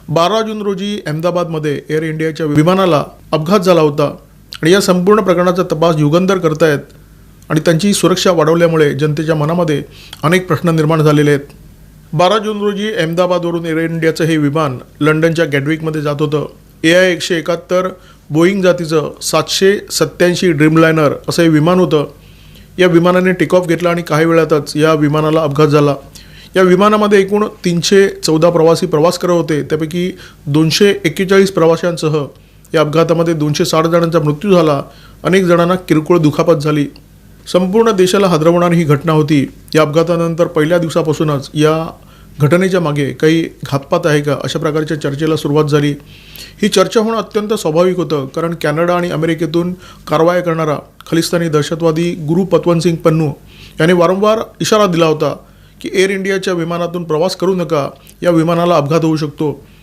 12 जून रोजी अहमदाबादमध्ये एअर इंडियाच्या विमानाला अपघात झाला होता आणि या संपूर्ण प्रकरणाचा तपास युगंधर करतायत आणि त्यांची सुरक्षा वाढवल्यामुळे जनतेच्या मनामध्ये अनेक प्रश्न निर्माण झालेले आहेत. 12 जून रोजी अहमदाबादवरून एअर इंडियाचं हे विमान लंडनच्या गॅटविकमध्ये जात होतं. AI 171 बोईंग जातीचं 787 ड्रीमलायनर असं हे विमान होतं. या विमानाने टेक ऑफ घेतला आणि काही वेळातच या विमानाला अपघात झाला. या विमानामध्ये एकूण 314 प्रवासी प्रवास करत होते. त्यापैकी 241 प्रवाशांसह या अपघातामध्ये 260 जणांचा मृत्यू झाला. अनेक जणांना किरकोळ दुखापत झाली. संपूर्ण देशाला हादरवणारी ही घटना होती. या अपघातानंतर पहिल्या दिवसापासूनच या घटनेच्या मागे काही घातपात आहे का अशा प्रकारच्या चर्चेला सुरुवात झाली. ही चर्चा होणं अत्यंत स्वाभाविक होतं, कारण कॅनडा आणि अमेरिकेतून कारवाया करणारा खलिस्तानी दहशतवादी गुरु पतवंत सिंग पन्नू याने वारंवार इशारा दिला होता की एअर इंडियाच्या विमानातून प्रवास करू नका, या विमानाला अपघात होऊ शकतो.